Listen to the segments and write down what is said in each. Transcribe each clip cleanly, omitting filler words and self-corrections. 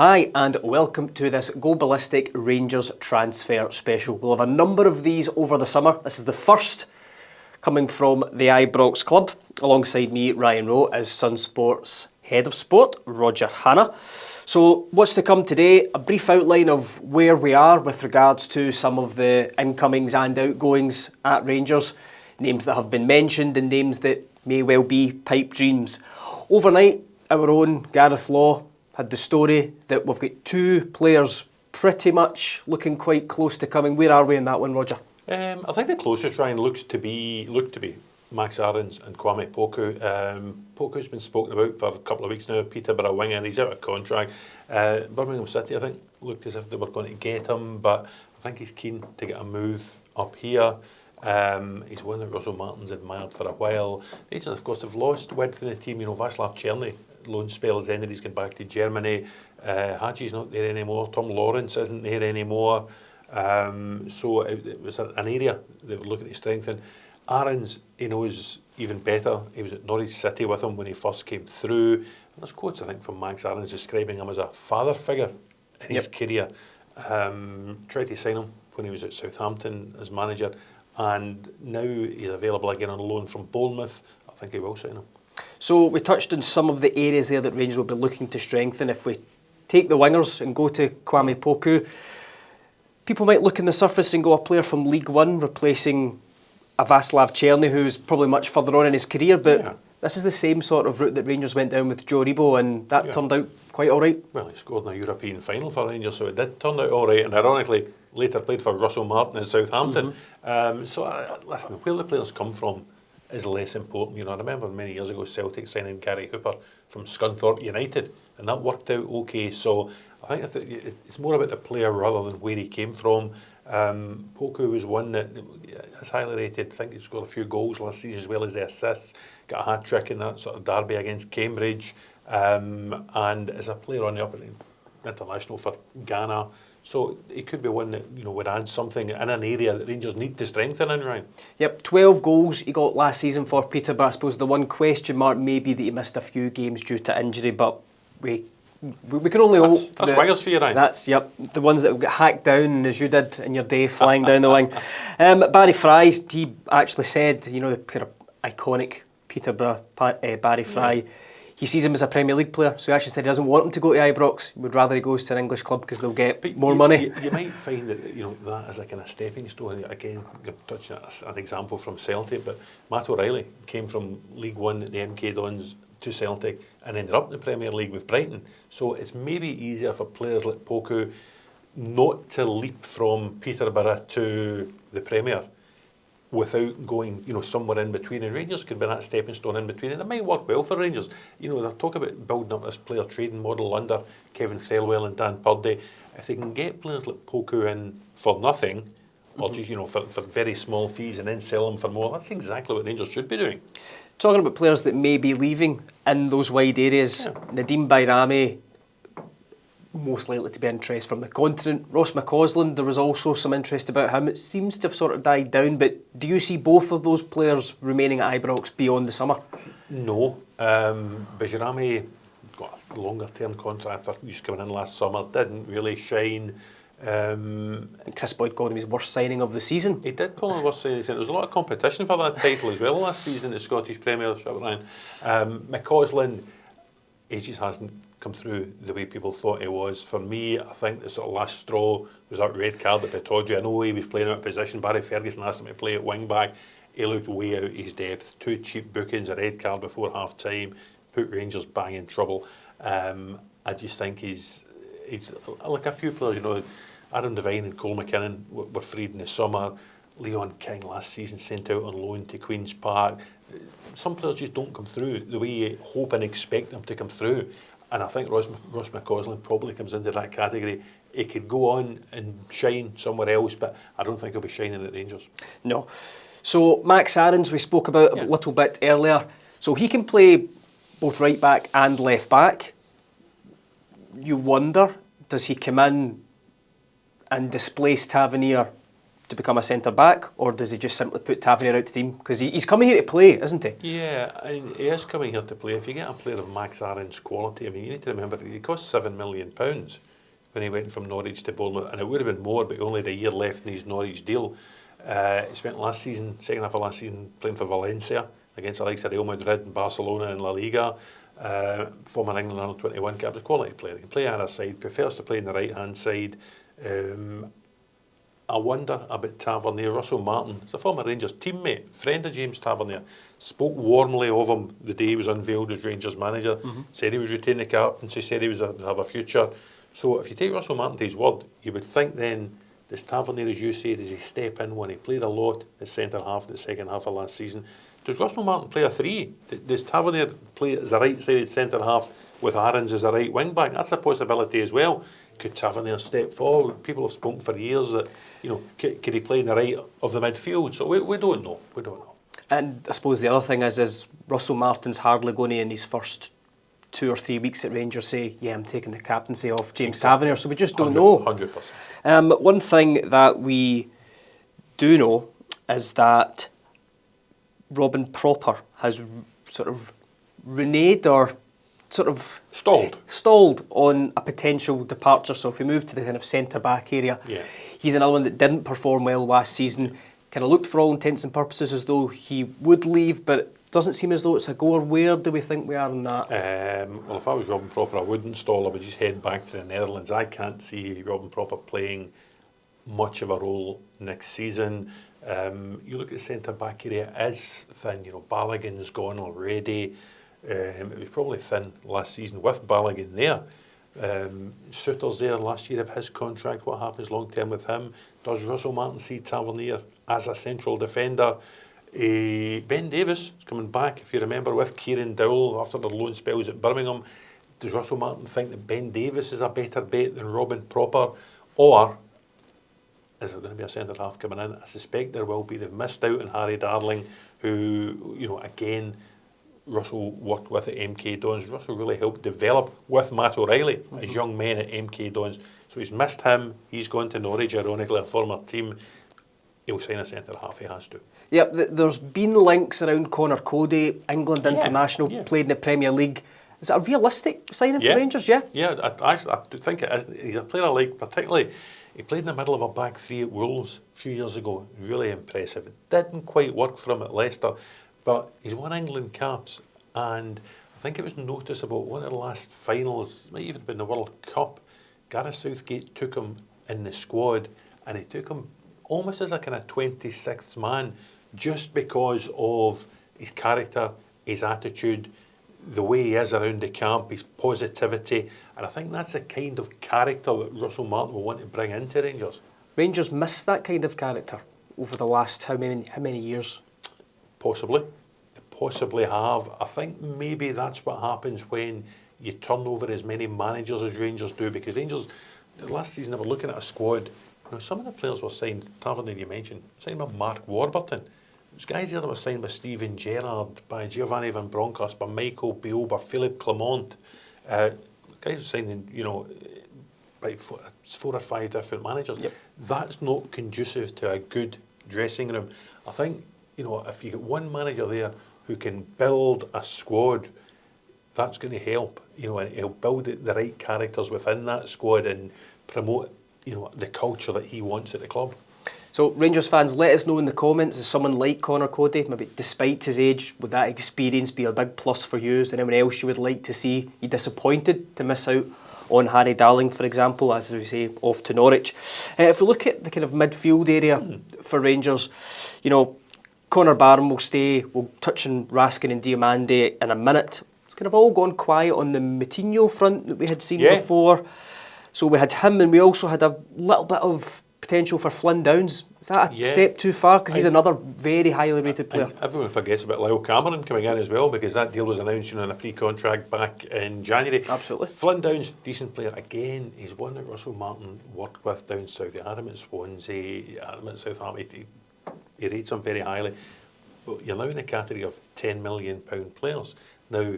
Hi and welcome to this Go Ballistic Rangers transfer special. We'll have a number of these over the summer. This is the first coming from the Ibrox club. Alongside me, Ryan Rowe, as SunSport's head of sport, Roger Hanna. So what's to come today? A brief outline of where we are with regards to some of the incomings and outgoings at Rangers. Names that have been mentioned and names that may well be pipe dreams. Overnight, our own Gareth Law had the story that we've got two players pretty much looking quite close to coming. Where are we in that one, Roger? I think the closest, Ryan, look to be Max Aarons and Kwame Poku. Poku's been spoken about for a couple of weeks now. Peterborough winger, he's out of contract. Birmingham City, I think, looked as if they were going to get him, but I think he's keen to get a move up here. He's one that Russell Martin's admired for a while. Rangers, of course, have lost width in the team. You know, Václav Černý, loan spell has ended. He's gone back to Germany. Haji's not there anymore. Tom Lawrence isn't there anymore. So it was an area that we're looking to strengthen. Aarons, he knows even better. He was at Norwich City with him when he first came through. And there's quotes, I think, from Max Aarons describing him as a father figure in his career. Tried to sign him when he was at Southampton as manager, and now he's available again on loan from Bournemouth. I think he will sign him. So we touched on some of the areas there that Rangers will be looking to strengthen. If we take the wingers and go to Kwame Poku, people might look on the surface and go a player from League One replacing a Václav Černý, who's probably much further on in his career, but this is the same sort of route that Rangers went down with Joe Rebo, and that turned out quite all right. Well, he scored in a European final for Rangers, so it did turn out all right, and ironically later played for Russell Martin at Southampton. Listen, where the players come from is less important. You know, I remember many years ago Celtic signing Gary Hooper from Scunthorpe United, and that worked out okay. So I think it's more about the player rather than where he came from. Poku was one that is highly rated. I think he scored a few goals last season as well as the assists. Got a hat-trick in that sort of derby against Cambridge, and is a player on the up international for Ghana. So he could be one that, you know, would add something in an area that Rangers need to strengthen in, Ryan. Yep, 12 goals he got last season for Peterborough. I suppose the one question mark may be that he missed a few games due to injury, but we can only hope. That's wingers for you, Ryan. That's, the ones that will get hacked down as you did in your day flying down the wing. Barry Fry, he actually said, you know, the kind of iconic Peterborough Barry Fry, he sees him as a Premier League player, so he actually said he doesn't want him to go to Ibrox. He would rather he goes to an English club because they'll get more money. You might find that, you know, that is a kind of stepping stone. Again, you're touching an example from Celtic, but Matt O'Reilly came from League One at the MK Dons to Celtic and ended up in the Premier League with Brighton. So it's maybe easier for players like Poku not to leap from Peterborough to the Premier without going, you know, somewhere in between. And Rangers could be that stepping stone in between, and it might work well for Rangers. You know, they're talking about building up this player trading model under Kevin Thelwell and Dan Purdy. If they can get players like Poku in for nothing, or just, you know, for very small fees and then sell them for more, that's exactly what Rangers should be doing. Talking about players that may be leaving in those wide areas, Nadim Bayrami, most likely to be interest from the continent. Ross McCausland, there was also some interest about him. It seems to have sort of died down, but do you see both of those players remaining at Ibrox beyond the summer? No. Bayrami got a longer term contract for just coming in last summer, didn't really shine. And Chris Boyd called him his worst signing of the season. He did call him the worst signing. There was a lot of competition for that title as well last season in the Scottish Premiership, Ryan. McCausland, he just hasn't come through the way people thought he was. For me, I think the sort of last straw was that red card at Pittodrie. I know he was playing out of position. Barry Ferguson asked him to play at wing back. He looked way out his depth. 2 cheap bookings, a red card before half time, put Rangers bang in trouble. I just think he's like a few players, you know. Adam Devine and Cole McKinnon were freed in the summer. Leon King last season sent out on loan to Queen's Park. Some players just don't come through the way you hope and expect them to come through. And I think Ross McCausland probably comes into that category. He could go on and shine somewhere else, but I don't think he'll be shining at Rangers. No. So Max Aarons, we spoke about a little bit earlier. So he can play both right back and left back. You wonder, does he come in and displace Tavernier to become a centre-back, or does he just simply put Tavernier out to team? Because he's coming here to play, isn't he? Yeah, and he is coming here to play. If you get a player of Max Aarons' quality, I mean, you need to remember, he cost £7 million when he went from Norwich to Bournemouth, and it would have been more, but he only had a year left in his Norwich deal. He spent last season, second half of last season, playing for Valencia against the likes of Real Madrid and Barcelona and La Liga. Former England under 21 captain, a quality player. He can play either side, prefers to play on the right hand side. I wonder about Tavernier. Russell Martin, he's a former Rangers teammate, friend of James Tavernier, spoke warmly of him the day he was unveiled as Rangers manager, said he would retain the captaincy, said he would have a future. So if you take Russell Martin to his word, you would think then, does Tavernier, as you say, does he step in when he played a lot at centre-half in the second half of last season? Does Russell Martin play a 3? Does Tavernier play as a right-sided centre-half with Aarons as a right wing-back? That's a possibility as well. Could Tavernier step forward? People have spoken for years that, could he play in the right of the midfield? So we don't know. We don't know. And I suppose the other thing is Russell Martin's hardly going to, in his first 2 or 3 weeks at Rangers, say, yeah, I'm taking the captaincy off James Tavernier. So we just don't know. 100%. One thing that we do know is that Robin Proper has sort of reneged or sort of stalled on a potential departure. So if we move to the kind of centre-back area, he's another one that didn't perform well last season. Kind of looked for all intents and purposes as though he would leave, but it doesn't seem as though it's a goer. Where do we think we are in that? Well, if I was Robin Proper, I wouldn't stall. I would just head back to the Netherlands. I can't see Robin Proper playing much of a role next season. You look at the centre-back area, it is thin. Balogun's gone already. It was probably thin last season with Balogun there. Souttar's there last year of his contract. What happens long-term with him? Does Russell Martin see Tavernier as a central defender? Ben Davies is coming back, if you remember, with Kieran Dowell after their loan spells at Birmingham. Does Russell Martin think that Ben Davies is a better bet than Robin Proper? Or is there going to be a centre-half coming in? I suspect there will be. They've missed out on Harry Darling, who, again, Russell worked with at MK Dons. Russell really helped develop with Matt O'Reilly as young men at MK Dons. So he's missed him. He's gone to Norwich, ironically, a former team. He'll sign a centre-half, he has to. Yep, there's been links around Conor Coady, England international, played in the Premier League. Is it a realistic signing for Rangers, yeah? Yeah, I think it is. He's a player I like, particularly. He played in the middle of a back three at Wolves a few years ago. Really impressive. It didn't quite work for him at Leicester, but he's won England caps, and I think it was noticeable, one of the last finals, might even have been the World Cup, Gareth Southgate took him in the squad, and he took him almost as a kind of 26th man, just because of his character, his attitude, the way he is around the camp, his positivity, and I think that's the kind of character that Russell Martin will want to bring into Rangers. Rangers missed that kind of character over the last how many years? Possibly. They possibly have. I think maybe that's what happens when you turn over as many managers as Rangers do, because Rangers, last season, they were looking at a squad. Some of the players were signed, Tavernier you mentioned, signed by Mark Warburton. There's guys there that were signed by Steven Gerrard, by Giovanni Van Bronckhorst, by Michael Beale, by Philippe Clement. Guys were signed, by 4 or 5 different managers. Yep. That's not conducive to a good dressing room. I think, if you get one manager there who can build a squad, that's going to help. And he'll build the right characters within that squad and promote, the culture that he wants at the club. So Rangers fans, let us know in the comments, is someone like Conor Coady, maybe despite his age, would that experience be a big plus for you? Is there anyone else you would like to see? You disappointed to miss out on Harry Darling, for example, as we say, off to Norwich? If we look at the kind of midfield area for Rangers, Connor Barron will stay. We'll touch on Raskin and Diomande in a minute. It's kind of all gone quiet on the Moutinho front that we had seen before. So we had him, and we also had a little bit of potential for Flynn Downes. Is that a step too far? Because he's another very highly rated player. Everyone forgets about Lyle Cameron coming in as well, because that deal was announced in a pre-contract back in January. Absolutely. Flynn Downes, decent player. Again, he's one that Russell Martin worked with down south. He had him at Swansea, he had him at Southampton. He rates him very highly. But you're now in the category of £10 million players. Now,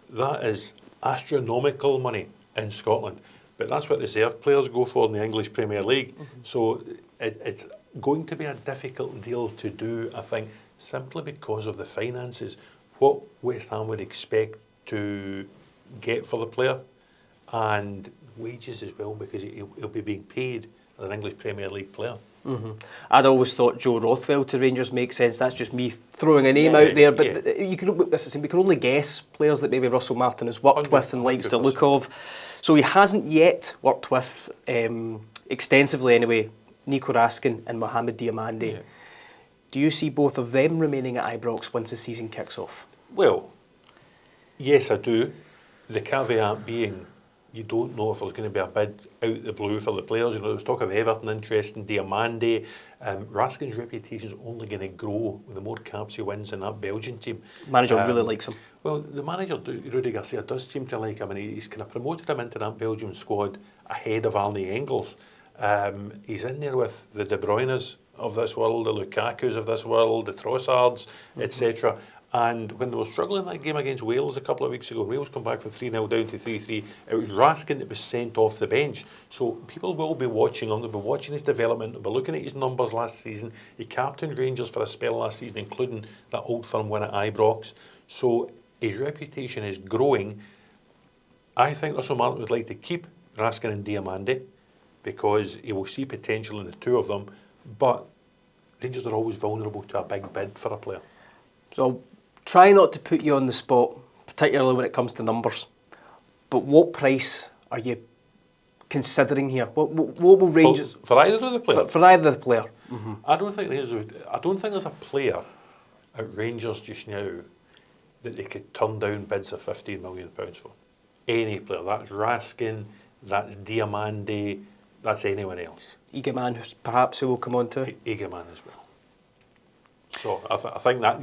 that is astronomical money in Scotland. But that's what reserve players go for in the English Premier League. So it's going to be a difficult deal to do, I think, simply because of the finances. What West Ham would expect to get for the player, and wages as well, because he'll be being paid as an English Premier League player. I'd always thought Joe Rothwell to Rangers makes sense. That's just me throwing a name out there, but we can only guess players that maybe Russell Martin has worked with and likes the look of. So he hasn't yet worked with, extensively anyway, Nico Raskin and Mohamed Diomande. Do you see both of them remaining at Ibrox once the season kicks off? Well, yes, I do. The caveat being, you don't know if there's going to be a bid out the blue for the players. You know, there's talk of Everton interest in Diamande. Raskin's reputation is only going to grow with the more caps he wins in that Belgian team. Manager really likes him. Well, the manager, Rudy Garcia, does seem to like him, and he's kind of promoted him into that Belgium squad ahead of Arne Engels. He's in there with the De Bruynes of this world, the Lukakus of this world, the Trossards, etc. And when they were struggling in that game against Wales a couple of weeks ago, Wales come back from 3-0 down to 3-3, it was Raskin that was sent off the bench. So people will be watching him, they'll be watching his development, they'll be looking at his numbers last season. He captained Rangers for a spell last season, including that Old Firm win at Ibrox. So his reputation is growing. I think Russell Martin would like to keep Raskin and Diamande because he will see potential in the two of them, but Rangers are always vulnerable to a big bid for a player. So try not to put you on the spot, particularly when it comes to numbers, but what price are you considering here? What will Rangers... For either of the players? For either the player. I don't think there's a player at Rangers just now that they could turn down bids of £15 million for. Any player. That's Raskin, that's Diamande, that's anyone else. Igamane, perhaps, who will come on to. Igamane as well. So I think that,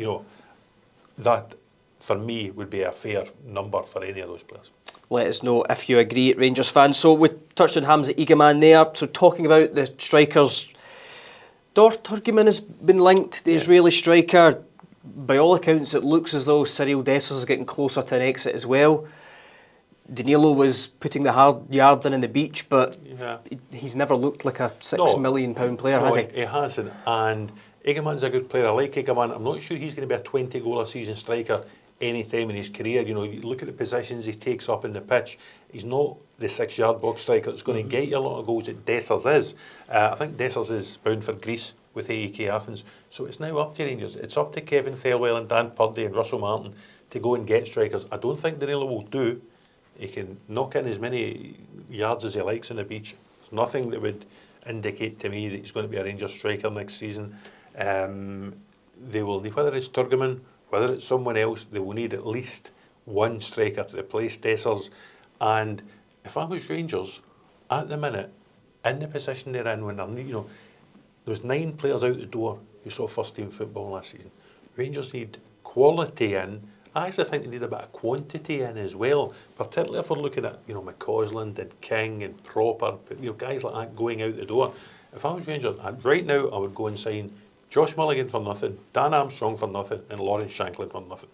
that for me would be a fair number for any of those players. Let us know if you agree, Rangers fans. So we touched on Hamza Igamane there. So talking about the strikers, Dor Turgeman has been linked, the Israeli striker. By all accounts, it looks as though Cyriel Dessers is getting closer to an exit as well. Danilo was putting the hard yards in the beach, but he's never looked like a £6 million player, has he? He hasn't. And Igamane's a good player. I like Igamane. I'm not sure he's going to be a 20-goal-a-season striker any time in his career. You look at the positions he takes up in the pitch. He's not the 6-yard box striker that's going to get you a lot of goals that Dessers is. I think Dessers is bound for Greece with AEK Athens. So it's now up to Rangers. It's up to Kevin Thelwell and Dan Purdy and Russell Martin to go and get strikers. I don't think Danilo will do. He can knock in as many yards as he likes on the beach. There's nothing that would indicate to me that he's going to be a Rangers striker next season. They will need, whether it's Turgeman, whether it's someone else, they will need at least one striker to replace Dessers. And if I was Rangers, at the minute, in the position they're in, when they're, there's 9 players out the door who saw first-team football last season. Rangers need quality in. I actually think they need a bit of quantity in as well, particularly if we're looking at, McCausland and King and Proper, guys like that going out the door. If I was Rangers, right now I would go and sign Josh Mulligan for nothing, Dan Armstrong for nothing, and Lawrence Shankland for nothing.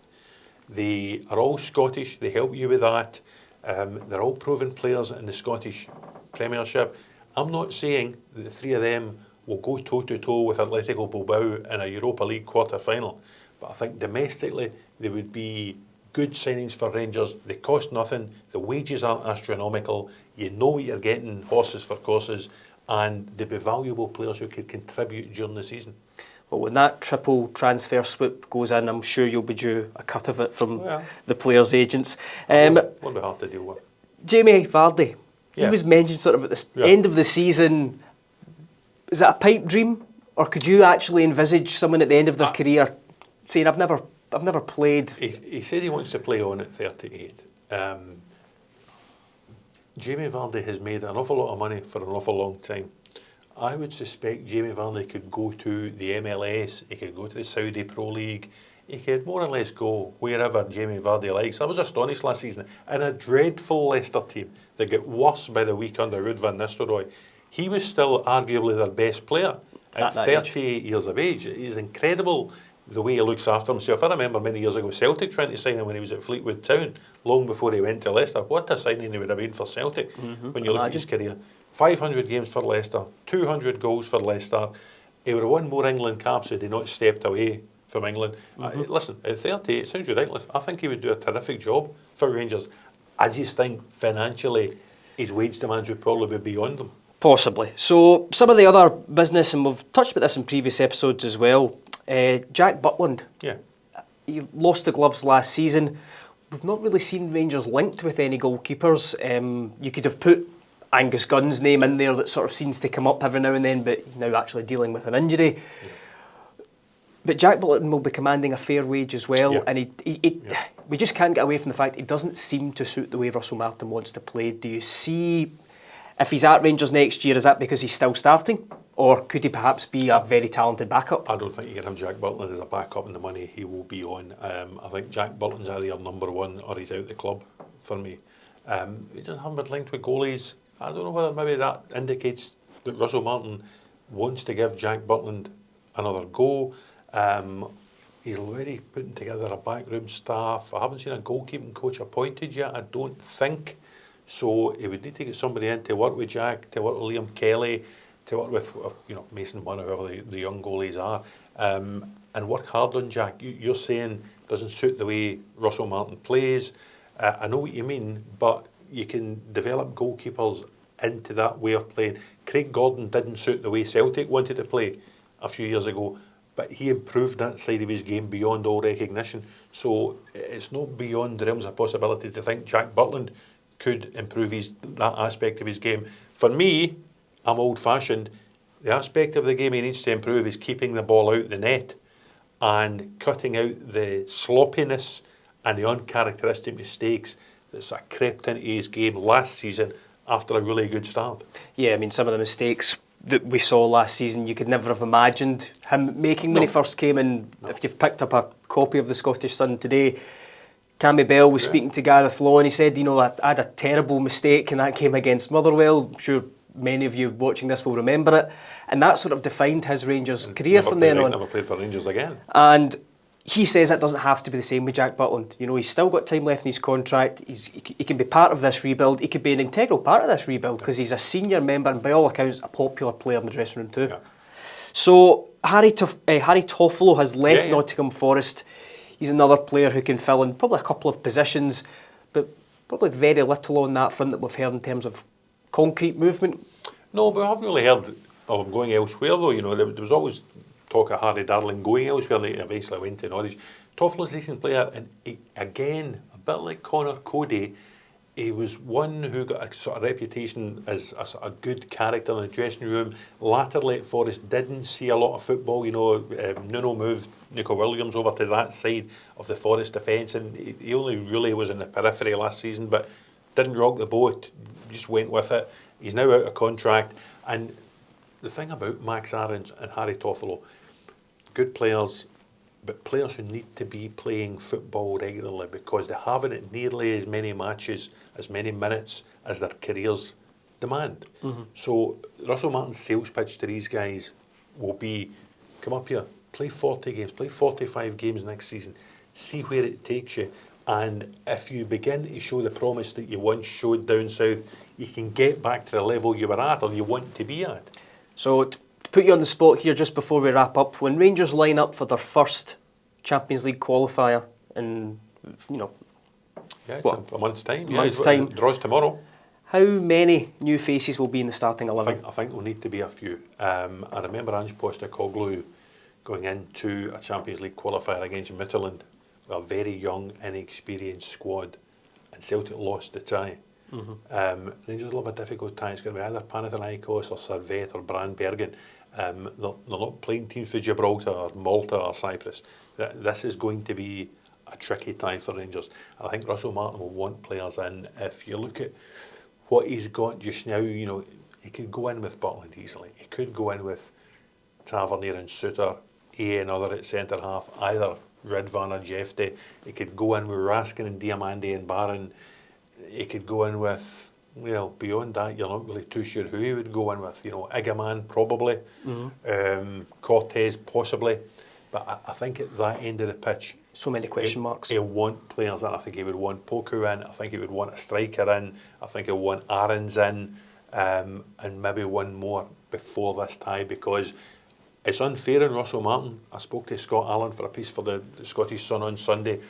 They are all Scottish, they help you with that. They're all proven players in the Scottish Premiership. I'm not saying that the 3 of them will go toe-to-toe with Atletico Bilbao in a Europa League quarter-final, but I think domestically they would be good signings for Rangers. They cost nothing, the wages aren't astronomical, you know what you're getting, horses for courses, and they'd be valuable players who could contribute during the season. Well, when that triple transfer swoop goes in, I'm sure you'll be due a cut of it from the players' agents. Won't be hard to deal with. Jamie Vardy, he was mentioned sort of at the end of the season. Is that a pipe dream? Or could you actually envisage someone at the end of their career saying, I've never played? He said he wants to play on at 38. Jamie Vardy has made an awful lot of money for an awful long time. I would suspect Jamie Vardy could go to the MLS, he could go to the Saudi Pro League, he could more or less go wherever Jamie Vardy likes. I was astonished last season, in a dreadful Leicester team that got worse by the week under Ruud van Nistelrooy. He was still arguably their best player at 38 years of age. He's incredible the way he looks after himself. I remember many years ago Celtic trying to sign him when he was at Fleetwood Town, long before he went to Leicester. What a signing he would have been for Celtic when you look at his career. 500 games for Leicester, 200 goals for Leicester. he would have won more England caps had he not stepped away from England. Listen, at 30, it sounds ridiculous. I think he would do a terrific job for Rangers. I just think financially his wage demands would probably be beyond them. Possibly. So some of the other business, and we've touched about this in previous episodes as well, Jack Butland. Yeah. He lost the gloves last season. We've not really seen Rangers linked with any goalkeepers. You could have put Angus Gunn's name in there that sort of seems to come up every now and then, but he's now actually dealing with an injury. Yeah. But Jack Butland will be commanding a fair wage as well, and we just can't get away from the fact he doesn't seem to suit the way Russell Martin wants to play. Do you see, if he's at Rangers next year, is that because he's still starting? Or could he perhaps be a very talented backup? I don't think you can have Jack Butland as a backup, and the money he will be on. I think Jack Butland's either number one or he's out the club for me. He doesn't have been linked with goalies. I don't know whether maybe that indicates that Russell Martin wants to give Jack Butland another go. He's already putting together a backroom staff. I haven't seen a goalkeeping coach appointed yet, I don't think. So he would need to get somebody in to work with Jack, to work with Liam Kelly, to work with Mason Munn, whoever the young goalies are, and work hard on Jack. You're saying doesn't suit the way Russell Martin plays. I know what you mean, but you can develop goalkeepers into that way of playing. Craig Gordon didn't suit the way Celtic wanted to play a few years ago, but he improved that side of his game beyond all recognition. So it's not beyond the realms of possibility to think Jack Butland could improve that aspect of his game. For me, I'm old-fashioned. The aspect of the game he needs to improve is keeping the ball out the net and cutting out the sloppiness and the uncharacteristic mistakes that sort of crept into his game last season after a really good start. Yeah, I mean, some of the mistakes that we saw last season, you could never have imagined him making when he first came in. If you've picked up a copy of the Scottish Sun today, Cammy Bell was speaking to Gareth Law and he said, I had a terrible mistake in that game against Motherwell. I'm sure many of you watching this will remember it. And that sort of defined his Rangers career from then on. Never played for Rangers again. And he says it doesn't have to be the same with Jack Butland. He's still got time left in his contract. He can be part of this rebuild. He could be an integral part of this rebuild because he's a senior member and by all accounts a popular player in the dressing room too. Yeah. So Harry Toffolo has left Nottingham Forest. He's another player who can fill in probably a couple of positions, but probably very little on that front that we've heard in terms of concrete movement. No, but I haven't really heard of him going elsewhere though. There was always talk of Harry Darling going elsewhere, and he eventually went to Norwich. Toffolo's a decent player, and again, a bit like Conor Coady, he was one who got a sort of reputation as a sort of good character in the dressing room. Latterly at Forest didn't see a lot of football. Nuno moved Nico Williams over to that side of the Forest defence, and he only really was in the periphery last season, but didn't rock the boat, just went with it. He's now out of contract, and the thing about Max Aarons and Harry Toffolo, good players, but players who need to be playing football regularly because they haven't had nearly as many matches, as many minutes as their careers demand. Mm-hmm. So Russell Martin's sales pitch to these guys will be, come up here, play 40 games, play 45 games next season, see where it takes you, and if you begin to show the promise that you once showed down south, you can get back to the level you were at or you want to be at. So to put you on the spot here just before we wrap up, when Rangers line up for their first Champions League qualifier in, it's a month's time. A month's time. It draws tomorrow. How many new faces will be in the starting 11? I think there'll need to be a few. I remember Ange Postecoglou going into a Champions League qualifier against Midtjylland with a very young, inexperienced squad, and Celtic lost the tie. Mm-hmm. Rangers will have a difficult tie. It's going to be either Panathinaikos or Servette or Brandbergen. They're not playing teams for Gibraltar or Malta or Cyprus. This is going to be a tricky tie for Rangers. I think Russell Martin will want players in. If you look at what he's got just now, he could go in with Butland easily. He could go in with Tavernier and Suter, another at centre half, either Ridvan or Jefte. He could go in with Raskin and Diamande and Barron. He could go in with, beyond that, you're not really too sure who he would go in with. Igamane probably, Cortez possibly. But I think at that end of the pitch, so many question marks. He'll want players in. I think he would want Poku in. I think he would want a striker in. I think he'll want Aarons in, and maybe one more before this tie, because it's unfair on Russell Martin. I spoke to Scott Allen for a piece for the Scottish Sun on Sunday.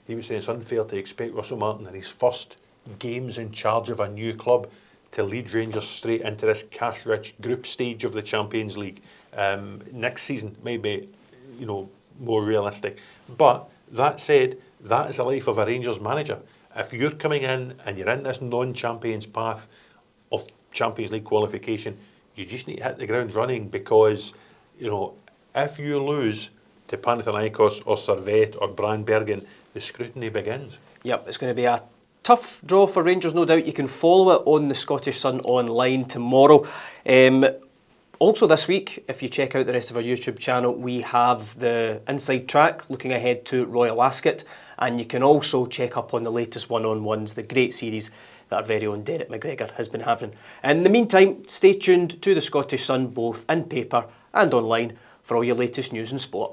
He was saying it's unfair to expect Russell Martin in his first games in charge of a new club to lead Rangers straight into this cash-rich group stage of the Champions League. Next season may be, more realistic. But that said, that is the life of a Rangers manager. If you're coming in and you're in this non-champions path of Champions League qualification, you just need to hit the ground running because, if you lose to Panathinaikos or Servette or Brandbergen, the scrutiny begins. Yep, it's going to be a tough draw for Rangers, no doubt. You can follow it on the Scottish Sun online tomorrow. Also this week, if you check out the rest of our YouTube channel, we have the Inside Track looking ahead to Royal Ascot, and you can also check up on the latest one-on-ones, the great series that our very own Derek McGregor has been having. In the meantime, stay tuned to the Scottish Sun, both in paper and online, for all your latest news and sport.